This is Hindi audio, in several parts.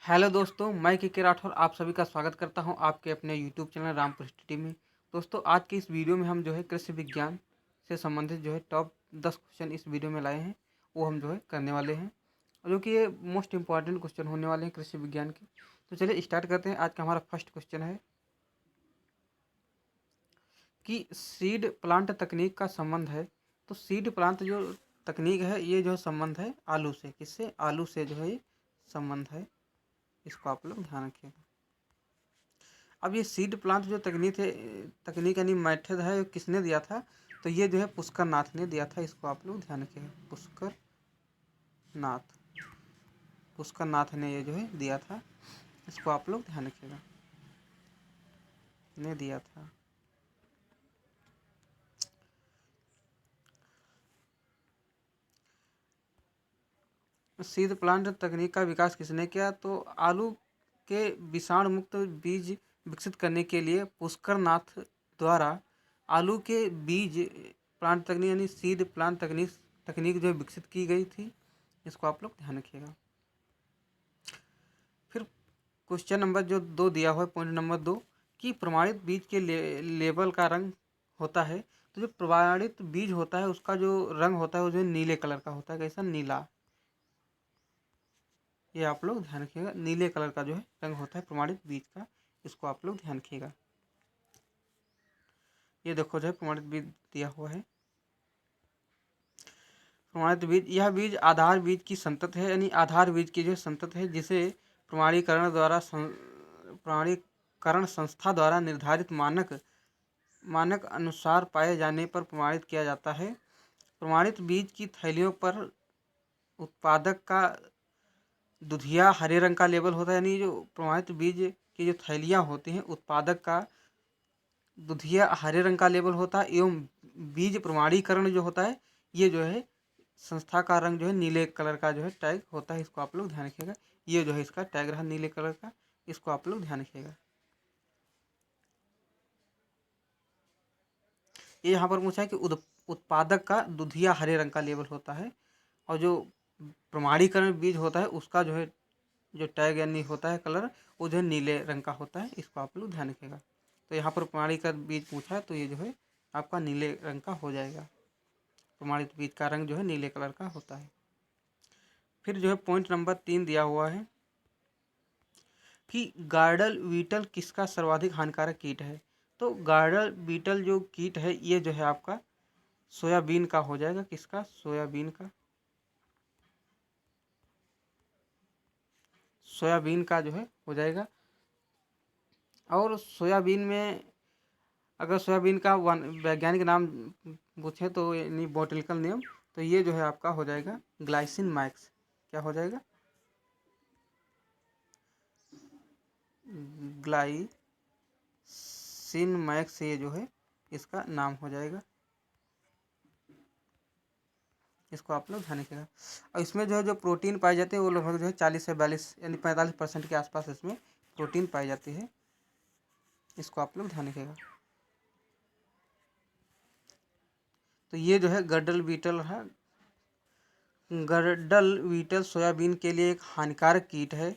हेलो दोस्तों, मैं के राठौर आप सभी का स्वागत करता हूं आपके अपने यूट्यूब चैनल रामपुर स्टडी में। दोस्तों, आज की इस वीडियो में हम जो है कृषि विज्ञान से संबंधित जो है टॉप 10 क्वेश्चन इस वीडियो में लाए हैं। वो हम जो है करने वाले हैं, जो कि ये मोस्ट इंपॉर्टेंट क्वेश्चन होने वाले हैं कृषि विज्ञान के। तो चलिए स्टार्ट करते हैं। आज का हमारा फर्स्ट क्वेश्चन है कि सीड प्लांट तकनीक का संबंध है। तो सीड प्लांट जो तकनीक है, ये जो संबंध है आलू से। किससे? आलू से जो है ये संबंध है। इसको आप लोग ध्यान रखिएगा। अब ये सीड प्लांट जो तकनीक यानी मेथड है, किसने दिया था? तो ये जो है पुष्कर नाथ ने दिया था। इसको आप लोग ध्यान रखिएगा। नाथ पुष्कर नाथ ने ये जो है दिया था। इसको आप लोग ध्यान रखिएगा, ने दिया था। सीड प्लांट तकनीक का विकास किसने किया? तो आलू के विषाणु मुक्त बीज विकसित करने के लिए पुष्कर नाथ द्वारा आलू के बीज प्लांट तकनीक यानी सीड प्लांट तकनीक जो विकसित की गई थी। इसको आप लोग ध्यान रखिएगा। फिर क्वेश्चन नंबर जो 2 दिया हुआ है, पॉइंट नंबर 2 कि प्रमाणित बीज के लेबल का रंग होता है। तो जो प्रमाणित बीज होता है उसका जो रंग होता है वो जो है नीले कलर का होता है। कैसा? नीला। ये आप लोग ध्यान रखिएगा, नीले कलर का जो है रंग होता है प्रमाणित बीज का। इसको आप लोग ध्यान रखिएगा। ये देखो जो है प्रमाणित बीज दिया हुआ है। प्रमाणित बीज, यह बीज आधार बीज की संतत है, यानी आधार बीज की जो संतत है, जिसे प्रमाणीकरण संस्था द्वारा निर्धारित मानक अनुसार पाए जाने पर प्रमाणित किया जाता है। प्रमाणित बीज की थैलियों पर उत्पादक का दुधिया हरे रंग का लेबल होता है। यानी जो प्रमाणित बीज की जो थैलियाँ होती हैं, उत्पादक का दुधिया हरे रंग का लेबल होता है, एवं बीज प्रमाणीकरण जो होता है, ये जो है संस्था का रंग जो है नीले कलर का जो है टैग होता है। इसको आप लोग ध्यान रखिएगा। ये जो है इसका टैग रहा नीले कलर का। इसको आप लोग ध्यान रखिएगा। ये यहाँ पर पूछा है कि उत्पादक का दुधिया हरे रंग का लेबल होता है, और जो प्रमाणीकरण बीज होता है उसका जो है जो टैग यानी होता है कलर, वो जो है नीले रंग का होता है। इसको आप लोग ध्यान रखिएगा। तो यहाँ पर प्रमाणीकरण बीज पूछा है, तो ये जो है आपका नीले रंग का हो जाएगा। प्रमाणित बीज का रंग जो है नीले कलर का होता है। फिर जो है पॉइंट नंबर 3 दिया हुआ है कि गार्डल बीटल किसका सर्वाधिक हानिकारक कीट है। तो गार्डल बीटल जो कीट है, ये जो है आपका सोयाबीन का हो जाएगा। किसका? सोयाबीन का जो है हो जाएगा। और सोयाबीन में अगर सोयाबीन का वैज्ञानिक नाम पूछे तो यानी बॉटनिकल नेम, तो ये जो है आपका हो जाएगा ग्लाइसिन मैक्स। क्या हो जाएगा? ग्लाइसिन मैक्स, ये जो है इसका नाम हो जाएगा। इसको आप लोग ध्यान रखिएगा। और इसमें जो है जो प्रोटीन पाई जाती है वो लगभग जो है 40 से 42 यानी 45% के आसपास इसमें प्रोटीन पाई जाती है। इसको आप लोग ध्यान रखिएगा। तो ये जो है गर्डल बीटल है। गर्डल बीटल सोयाबीन के लिए एक हानिकारक कीट है।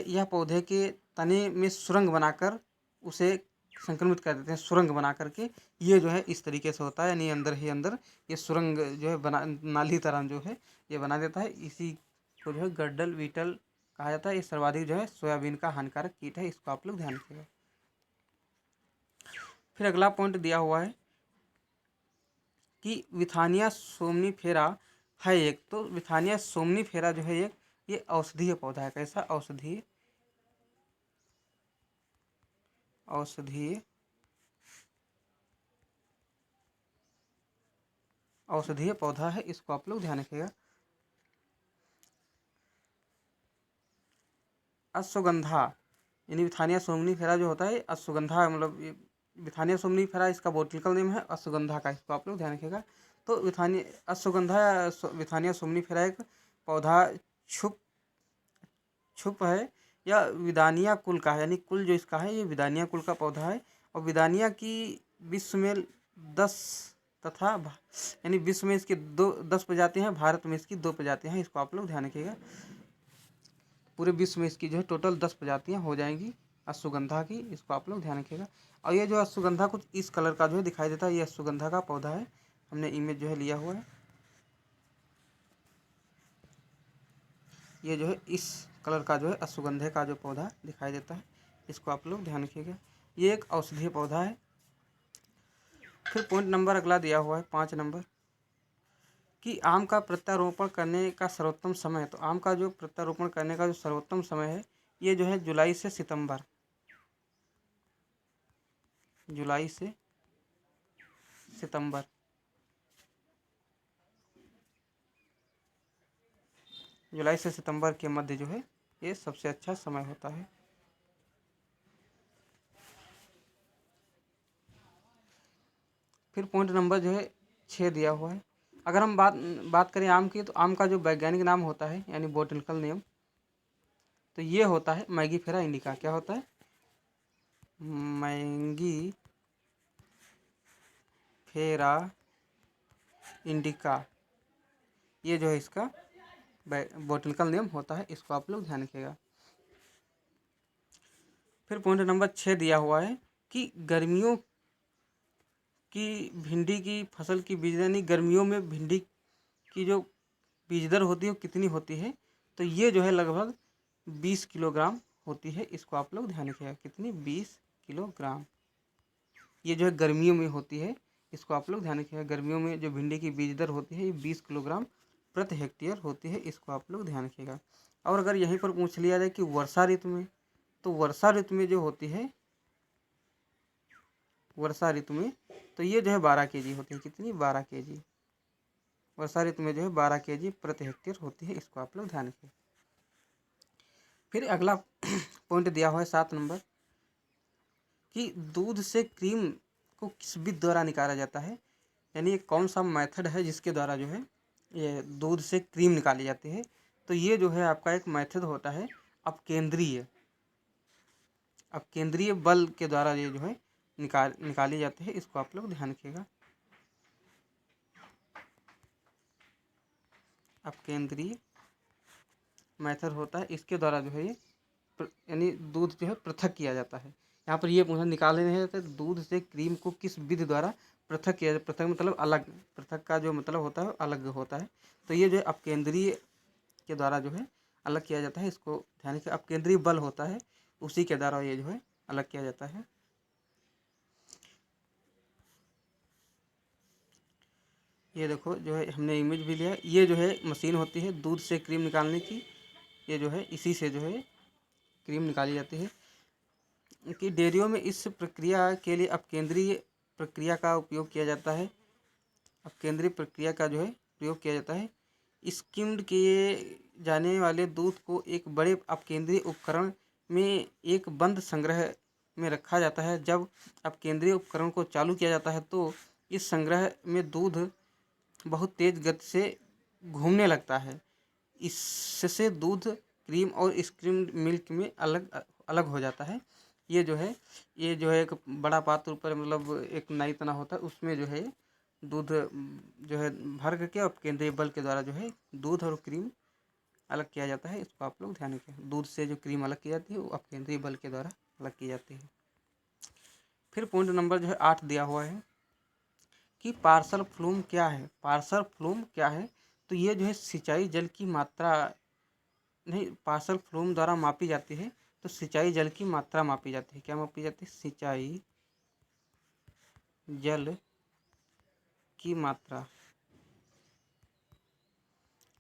यह पौधे के तने में सुरंग बनाकर उसे संक्रमित कर देते हैं। सुरंग बना करके ये जो है इस तरीके से होता है, यानी अंदर ही अंदर ये सुरंग जो है बना नाली तरह जो है ये बना देता है। इसी को जो है गर्डल बीटल कहा जाता है। ये सर्वाधिक जो है सोयाबीन का हानिकारक कीट है। इसको आप लोग ध्यान रखिएगा। फिर अगला पॉइंट दिया हुआ है कि विथानिया सोमनीफेरा है एक। तो विथानिया सोमनीफेरा जो है एक, ये औषधीय पौधा है। कैसा? औषधीय पौधा है। इसको आप लोग ध्यान रखिएगा। अश्वगंधा यानी विथानिया सोमनीफेरा जो होता है अश्वगंधा, मतलब ये विथानिया सोमनीफेरा इसका बॉटनिकल नेम है अश्वगंधा का। इसको आप लोग ध्यान रखिएगा। तो विथानिया सोमनीफेरा एक पौधा छुप छुप है, या विदानिया कुल का है। यानी कुल जो इसका है ये विदानिया कुल का पौधा है। और विदानिया की विश्व में 10 तथा यानी विश्व में इसकी 10 प्रजातियाँ हैं, भारत में इसकी 2 प्रजातियाँ हैं। इसको आप लोग ध्यान रखिएगा। पूरे विश्व में इसकी जो है टोटल 10 प्रजातियाँ हो जाएंगी अश्वगंधा की। इसको आप लोग ध्यान रखिएगा। और ये जो अश्वगंधा कुछ इस कलर का जो है दिखाई देता है, ये अश्वगंधा का पौधा है। हमने इमेज जो है लिया हुआ है, ये जो है इस कलर का जो है अश्वगंधे का जो पौधा दिखाई देता है, इसको आप लोग ध्यान रखिएगा। ये एक औषधीय पौधा है। फिर पॉइंट नंबर अगला दिया हुआ है 5 नंबर कि आम का प्रत्यारोपण करने का सर्वोत्तम समय। तो आम का जो प्रत्यारोपण करने का जो सर्वोत्तम समय है, ये जो है जुलाई से सितंबर, जुलाई से सितंबर, जुलाई से सितंबर के मध्य जो है ये सबसे अच्छा समय होता है। फिर पॉइंट नंबर जो है 6 दिया हुआ है। अगर हम बात करें आम की, तो आम का जो वैज्ञानिक नाम होता है यानी बोटेनिकल नेम, तो ये होता है मैंगीफेरा इंडिका। क्या होता है? मैंगीफेरा इंडिका, ये जो है इसका बोटेनिकल नेम होता है। इसको आप लोग ध्यान रखिएगा। फिर पॉइंट नंबर 6 दिया हुआ है कि गर्मियों की भिंडी की फसल की बीज यानी गर्मियों में भिंडी की जो बीज दर होती है वो कितनी होती है? तो ये जो है लगभग 20 किलोग्राम होती है। इसको आप लोग ध्यान रखिएगा। कितनी? 20 किलोग्राम। ये जो है गर्मियों में होती है। इसको आप लोग ध्यान रखिएगा। गर्मियों में जो भिंडी की बीज दर होती है ये 20 किलोग्राम प्रति हेक्टेयर होती है। इसको आप लोग ध्यान रखिएगा। और अगर यहीं पर पूछ लिया जाए कि वर्षा ऋतु में, तो वर्षा ऋतु में जो होती है, वर्षा ऋतु में तो ये जो है 12 केजी होती है। कितनी? 12 केजी। वर्षा ऋतु में जो है 12 केजी प्रति हेक्टेयर होती है। इसको आप लोग ध्यान रखिए। फिर अगला पॉइंट दिया हुआ है 7 नंबर कि दूध से क्रीम को किस विधि द्वारा निकाला जाता है, यानी ये कौन सा मेथड है जिसके द्वारा जो है ये दूध से क्रीम निकाली जाती है। तो ये जो है आपका एक मेथड होता है अपकेंद्रीय बल के द्वारा ये जो है निकाली जाती है। इसको आप लोग ध्यान रखिएगा। अपकेंद्रीय मेथड होता है, इसके द्वारा जो है ये यानी दूध जो है पृथक किया जाता है। यहाँ पर ये पूछना निकाले नहीं जाते दूध से क्रीम को किस विधि द्वारा पृथक किया जाता। पृथक मतलब अलग, पृथक का जो मतलब होता है अलग होता है। तो ये जो है अपकेंद्रीय के द्वारा जो है अलग किया जाता है। इसको ध्यान रखिए। अपकेंद्रीय बल होता है, उसी के द्वारा ये जो है अलग किया जाता है। ये देखो जो है हमने इमेज भी लिया। ये जो है मशीन होती है दूध से क्रीम निकालने की। ये जो है इसी से जो है क्रीम निकाली जाती है। कि डेयरियों में इस प्रक्रिया के लिए अपकेंद्रीय प्रक्रिया का उपयोग किया जाता है। अपकेंद्रीय प्रक्रिया का जो है प्रयोग किया जाता है। स्किम्ड किए जाने वाले दूध को एक बड़े अपकेंद्रीय उपकरण में एक बंद संग्रह में रखा जाता है। जब अपकेंद्रीय उपकरण को चालू किया जाता है तो इस संग्रह में दूध बहुत तेज गति से घूमने लगता है। इससे दूध क्रीम और स्किम्ड मिल्क में अलग अलग हो जाता है। ये जो है एक बड़ा पात्र ऊपर मतलब एक नाई तना होता है, उसमें जो है दूध जो है भर करके और केंद्रीय बल के द्वारा जो है दूध और क्रीम अलग किया जाता है। इसको आप लोग ध्यान रखें। दूध से जो क्रीम अलग की जाती है वो अपकेंद्रीय बल के द्वारा अलग की जाती है। फिर पॉइंट नंबर जो है 8 दिया हुआ है कि पार्सल फ्लूम क्या है। पार्सल फ्लूम क्या है? तो ये जो है सिंचाई जल की मात्रा नहीं, पार्सल फ्लूम द्वारा मापी जाती है। तो सिंचाई जल की मात्रा मापी जाती है। क्या मापी जाती है? सिंचाई जल की मात्रा।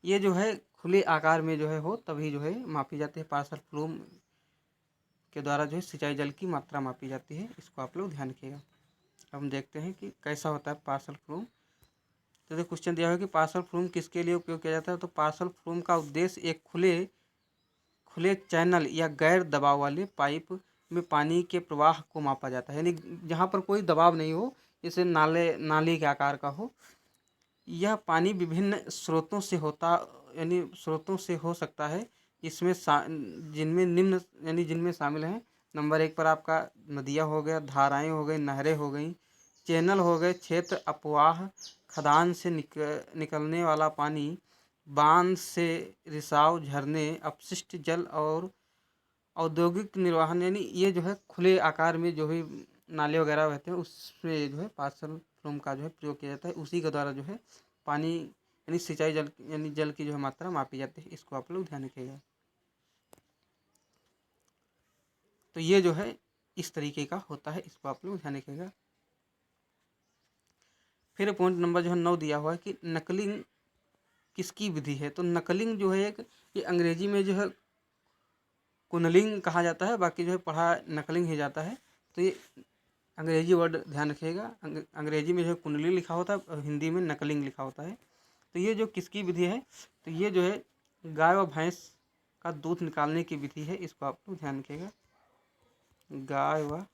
ये जो है खुले आकार में जो है हो तभी जो है मापी जाती है। पार्सल फ्लूम के द्वारा जो है सिंचाई जल की मात्रा मापी जाती है। इसको आप लोग ध्यान रखिएगा। अब हम देखते हैं कि कैसा होता है पार्सल फ्लूम। तो देखो क्वेश्चन दिया हुआ है कि पार्सल फ्लूम किसके लिए उपयोग किया जाता है। तो पार्सल फ्लूम का उद्देश्य एक खुले चैनल या गैर दबाव वाले पाइप में पानी के प्रवाह को मापा जाता है, यानी जहाँ पर कोई दबाव नहीं हो, जैसे नाली के आकार का हो। यह पानी विभिन्न स्रोतों से यानी स्रोतों से हो सकता है। इसमें जिनमें शामिल हैं नंबर 1 पर आपका नदियाँ हो गया, धाराएं हो गई, नहरें हो गई, चैनल हो गए, क्षेत्र अपवाह, खदान से निकलने वाला पानी, बांध से रिसाव, झरने, अपशिष्ट जल और औद्योगिक निर्वहन, यानी ये जो है खुले आकार में जो भी नाले वगैरह रहते हैं उसमें जो है पार्सल फ्लोम का जो है प्रयोग किया जाता है। उसी के द्वारा जो है पानी यानी सिंचाई जल यानी जल की जो है मात्रा मापी जाती है। इसको आप लोग ध्यान रखिएगा। तो ये जो है इस तरीके का होता है, इसको आप लोग ध्यान रखिएगा। फिर पॉइंट नंबर जो है 9 दिया हुआ है कि नकलिंग किसकी विधि है। तो नकलिंग जो है एक, ये अंग्रेजी में जो है कुनलिंग कहा जाता है, बाकी जो है पढ़ा नकलिंग ही जाता है। तो ये अंग्रेजी वर्ड ध्यान रखिएगा, अंग्रेजी में जो है कुंडली लिखा होता है और हिंदी में नकलिंग लिखा होता है। तो ये जो किसकी विधि है, तो ये जो है गाय व भैंस का दूध निकालने की विधि है। इसको आप लोग ध्यान रखिएगा। गाय व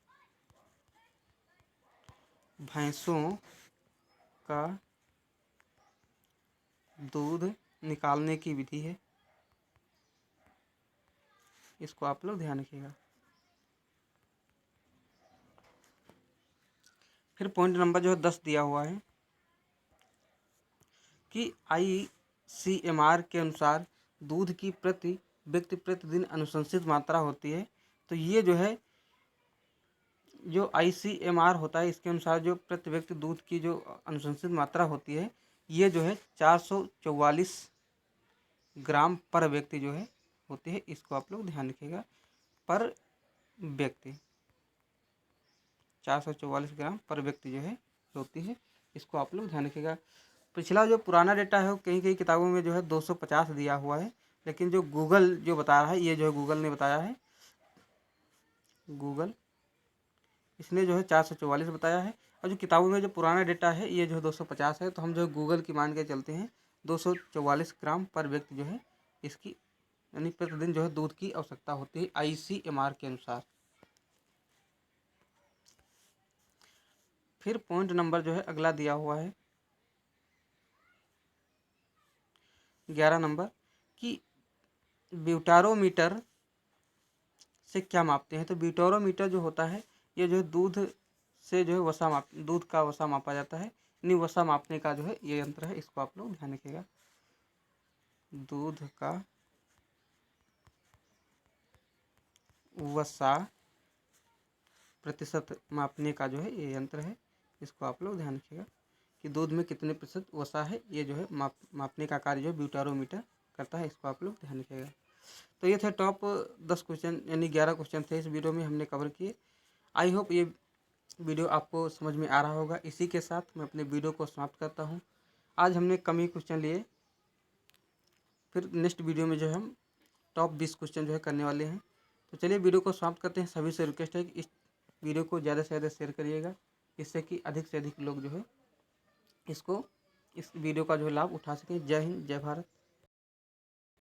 भैंसों का दूध निकालने की विधि है। इसको आप लोग ध्यान रखिएगा। फिर पॉइंट नंबर जो है 10 दिया हुआ है कि ICMR के अनुसार दूध की प्रति व्यक्ति प्रतिदिन अनुशंसित मात्रा होती है। तो ये जो है जो ICMR होता है, इसके अनुसार जो प्रति व्यक्ति दूध की जो अनुशंसित मात्रा होती है, ये जो है 444 ग्राम पर व्यक्ति जो है होती है। इसको आप लोग ध्यान रखिएगा, पर व्यक्ति 444 ग्राम पर व्यक्ति जो है होती है। इसको आप लोग ध्यान रखिएगा। पिछला जो पुराना डेटा है वो कहीं कहीं किताबों में जो है 250 दिया हुआ है, लेकिन जो गूगल जो बता रहा है, ये जो है गूगल ने बताया है, गूगल इसने जो है 444 बताया है। और जो किताबों में जो पुराना डेटा है ये जो है 250 है। तो हम जो है गूगल की मान के चलते हैं 244 ग्राम पर व्यक्ति जो है इसकी यानी प्रतिदिन जो है दूध की आवश्यकता होती है ICMR के अनुसार। फिर पॉइंट नंबर जो है अगला दिया हुआ है 11 नंबर कि ब्यूटारोमीटर से क्या मापते हैं। तो ब्यूटारोमीटर जो होता है ये जो है दूध से जो है दूध का वसा मापा जाता है, यानी वसा मापने का जो है ये यंत्र है। इसको आप लोग ध्यान रखिएगा। दूध का वसा प्रतिशत मापने का जो है ये यंत्र है। इसको आप लोग ध्यान रखिएगा कि दूध में कितने प्रतिशत वसा है, ये जो है मापने का कार्य जो है ब्यूटारोमीटर करता है। इसको आप लोग ध्यान रखिएगा। तो ये थे टॉप 10 क्वेश्चन, यानी 11 क्वेश्चन थे इस वीडियो में हमने कवर किए। आई होप ये वीडियो आपको समझ में आ रहा होगा। इसी के साथ मैं अपने वीडियो को समाप्त करता हूँ। आज हमने कम ही क्वेश्चन लिए, फिर नेक्स्ट वीडियो में जो है हम टॉप 20 क्वेश्चन जो है करने वाले हैं। तो चलिए वीडियो को समाप्त करते हैं। सभी से रिक्वेस्ट है कि इस वीडियो को ज़्यादा से ज़्यादा शेयर करिएगा, इससे कि अधिक से अधिक लोग जो है इस वीडियो का जो लाभ उठा सकें। जय हिंद, जय भारत।